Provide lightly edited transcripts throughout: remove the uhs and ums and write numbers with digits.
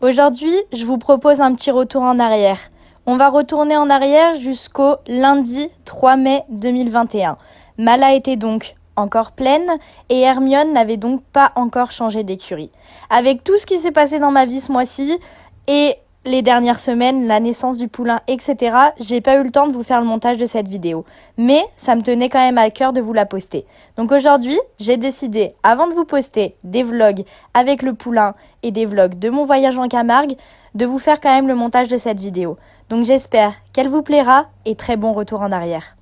Aujourd'hui, je vous propose un petit retour en arrière. On va retourner en arrière jusqu'au lundi 3 mai 2021. Mala était donc encore pleine et Hermione n'avait donc pas encore changé d'écurie. Avec tout ce qui s'est passé dans ma vie ce mois-ci et les dernières semaines, la naissance du poulain, etc., j'ai pas eu le temps de vous faire le montage de cette vidéo. Mais ça me tenait quand même à cœur de vous la poster. Donc aujourd'hui, j'ai décidé, avant de vous poster des vlogs avec le poulain et des vlogs de mon voyage en Camargue, de vous faire quand même le montage de cette vidéo. Donc j'espère qu'elle vous plaira et très bon retour en arrière.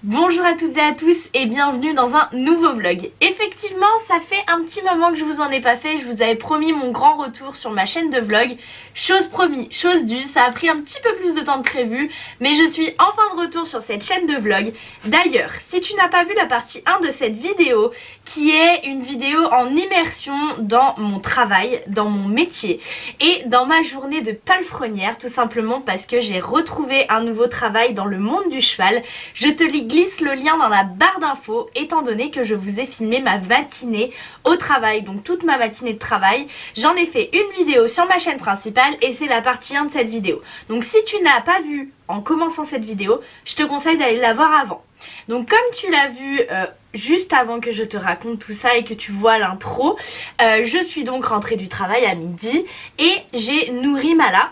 Bonjour à toutes et à tous et bienvenue dans un nouveau vlog. Effectivement, ça fait un petit moment que je vous en ai pas fait, je vous avais promis mon grand retour sur ma chaîne de vlog. Chose promis, chose due, ça a pris un petit peu plus de temps que prévu, mais je suis enfin de retour sur cette chaîne de vlog. D'ailleurs, si tu n'as pas vu la partie 1 de cette vidéo, qui est une vidéo en immersion dans mon travail, dans mon métier et dans ma journée de palefrenière, tout simplement parce que j'ai retrouvé un nouveau travail dans le monde du cheval, je te glisse le lien dans la barre d'infos étant donné que je vous ai filmé ma matinée au travail, donc toute ma matinée de travail. J'en ai fait une vidéo sur ma chaîne principale et c'est la partie 1 de cette vidéo. Donc si tu n'as pas vu en commençant cette vidéo, je te conseille d'aller la voir avant. Donc comme tu l'as vu juste avant que je te raconte tout ça et que tu vois l'intro, je suis donc rentrée du travail à midi et j'ai nourri Mala.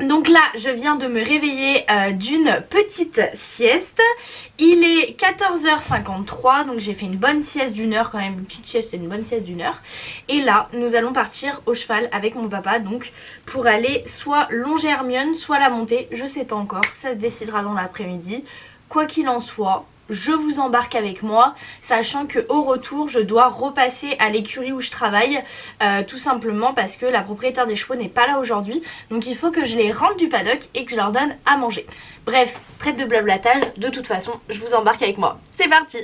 Donc là, je viens de me réveiller d'une petite sieste. Il est 14h53, donc j'ai fait une bonne sieste d'une heure quand même. Une petite sieste, c'est une bonne sieste d'une heure. Et là, nous allons partir au cheval avec mon papa, donc pour aller soit longer Hermione, soit la monter. Je sais pas encore, ça se décidera dans l'après-midi. Quoi qu'il en soit, je vous embarque avec moi, sachant que au retour je dois repasser à l'écurie où je travaille, tout simplement parce que la propriétaire des chevaux n'est pas là aujourd'hui, donc il faut que je les rentre du paddock et que je leur donne à manger. Bref, traite de blablatage, de toute façon je vous embarque avec moi. C'est parti!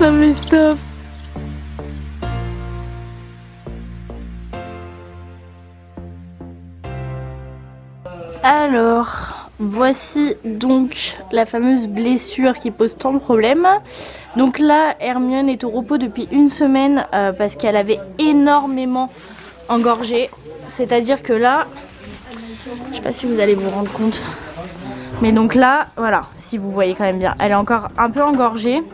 Non mais stop. Alors, voici donc la fameuse blessure qui pose tant de problèmes. Donc là, Hermione est au repos depuis une semaine parce qu'elle avait énormément engorgé. C'est-à-dire que là, je sais pas si vous allez vous rendre compte, mais donc là, voilà, si vous voyez quand même bien, elle est encore un peu engorgée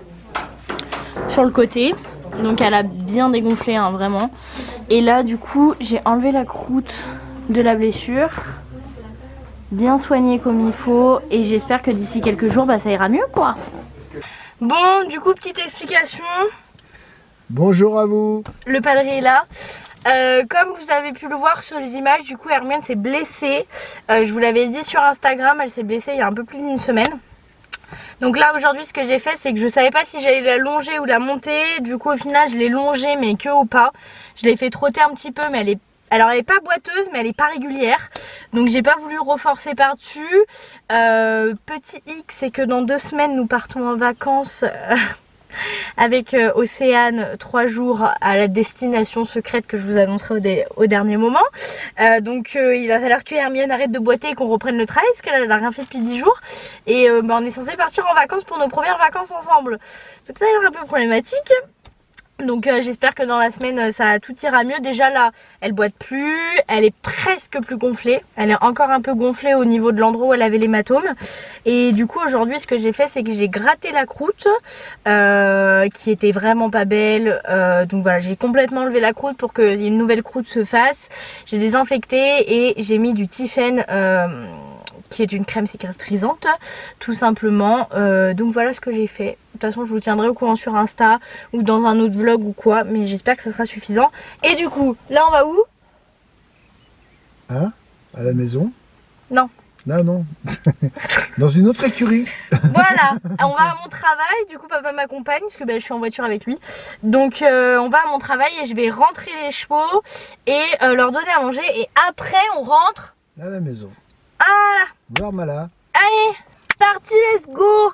sur le côté. Donc elle a bien dégonflé, hein, vraiment. Et là, du coup, j'ai enlevé la croûte de la blessure, bien soigné comme il faut, et j'espère que d'ici quelques jours ça ira mieux quoi. Bon, du coup, petite explication. Bonjour à vous. Le padre est là. Comme vous avez pu le voir sur les images, du coup Hermione s'est blessée. Je vous l'avais dit sur Instagram, elle s'est blessée il y a un peu plus d'une semaine. Donc là aujourd'hui ce que j'ai fait, c'est que je savais pas si j'allais la longer ou la monter. Du coup au final je l'ai longée mais que au pas. Je l'ai fait trotter un petit peu, mais elle est pas boiteuse, mais elle est pas régulière. Donc j'ai pas voulu reforcer par dessus. Petit hic, c'est que dans 2 semaines nous partons en vacances avec Océane, 3 jours à la destination secrète que je vous annoncerai au dernier moment. Donc il va falloir que Hermione arrête de boiter et qu'on reprenne le travail, parce qu'elle n'a rien fait depuis 10 jours. Et on est censé partir en vacances pour nos premières vacances ensemble. Donc ça va être un peu problématique. Donc j'espère que dans la semaine ça tout ira mieux. Déjà là elle boite plus, elle est presque plus gonflée. Elle est encore un peu gonflée au niveau de l'endroit où elle avait l'hématome. Et du coup aujourd'hui ce que j'ai fait, c'est que j'ai gratté la croûte qui était vraiment pas belle. Donc voilà, j'ai complètement enlevé la croûte pour qu'une nouvelle croûte se fasse. J'ai désinfecté et j'ai mis du Tiffen qui est une crème cicatrisante tout simplement. Donc voilà ce que j'ai fait. De toute façon je vous tiendrai au courant sur Insta ou dans un autre vlog ou quoi, mais j'espère que ça sera suffisant. Et du coup là on va où? Hein? À la maison? Non. Non, non. Dans une autre écurie. Voilà, on va à mon travail, du coup papa m'accompagne parce que je suis en voiture avec lui. Donc on va à mon travail et je vais rentrer les chevaux et leur donner à manger. Et après on rentre à la maison. Ah là. Voir Mala. Allez, c'est parti, let's go.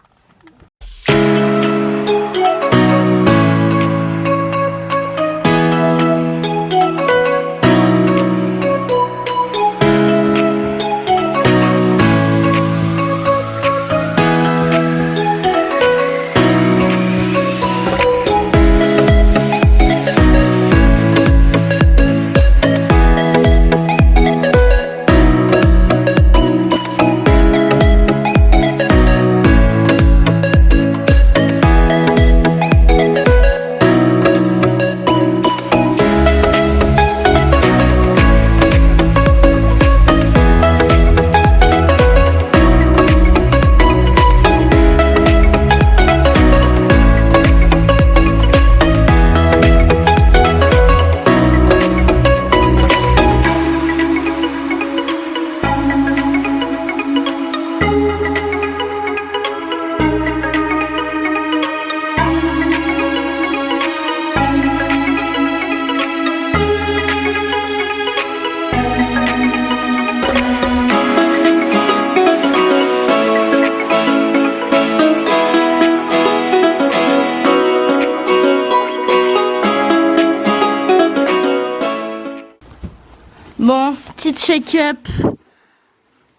Bon, petite check-up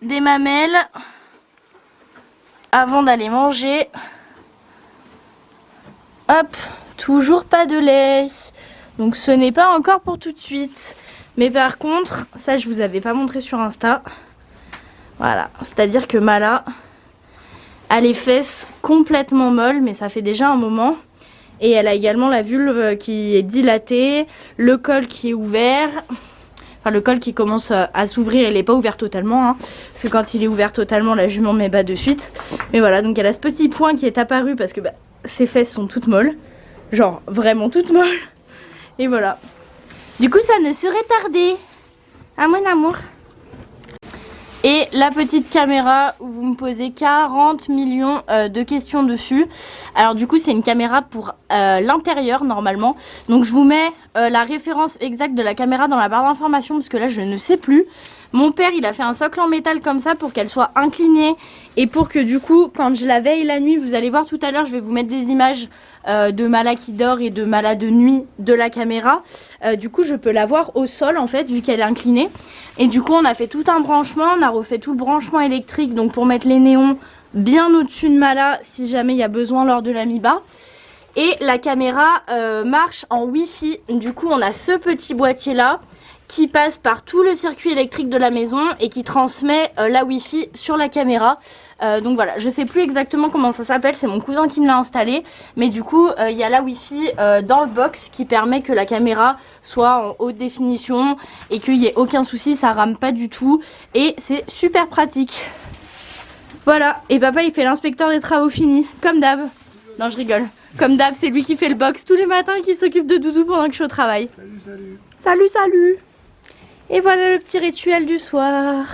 des mamelles avant d'aller manger. Hop, toujours pas de lait. Donc ce n'est pas encore pour tout de suite. Mais par contre, ça je vous avais pas montré sur Insta. Voilà, c'est-à-dire que Mala a les fesses complètement molles, mais ça fait déjà un moment. Et elle a également la vulve qui est dilatée, le col qui est ouvert. Enfin, le col qui commence à s'ouvrir, il n'est pas ouvert totalement, hein, parce que quand il est ouvert totalement, la jument met bas de suite. Mais voilà, donc elle a ce petit point qui est apparu parce que ses fesses sont toutes molles. Genre vraiment toutes molles. Et voilà. Du coup, ça ne serait tardé. À mon amour. Et la petite caméra où vous me posez 40 millions de questions dessus. Alors du coup, c'est une caméra pour l'intérieur normalement. Donc je vous mets la référence exacte de la caméra dans la barre d'information parce que là je ne sais plus. Mon père il a fait un socle en métal comme ça pour qu'elle soit inclinée et pour que du coup quand je la veille la nuit, vous allez voir tout à l'heure, je vais vous mettre des images de Mala qui dort et de Mala de nuit de la caméra. Du coup je peux la voir au sol en fait vu qu'elle est inclinée. Et du coup on a fait tout un branchement, on a refait tout le branchement électrique donc pour mettre les néons bien au-dessus de Mala si jamais il y a besoin lors de la mi-bas. Et la caméra marche en Wi-Fi. Du coup on a ce petit boîtier là qui passe par tout le circuit électrique de la maison et qui transmet la Wi-Fi sur la caméra. Donc voilà, je sais plus exactement comment ça s'appelle, c'est mon cousin qui me l'a installé. Mais du coup, il y a la Wi-Fi dans le box qui permet que la caméra soit en haute définition et qu'il n'y ait aucun souci, ça rame pas du tout. Et c'est super pratique. Voilà, et papa il fait l'inspecteur des travaux finis, comme d'hab. Non, je rigole. Comme d'hab, c'est lui qui fait le box tous les matins et qui s'occupe de Doudou pendant que je suis au travail. Salut, salut. Salut, salut. Et voilà le petit rituel du soir.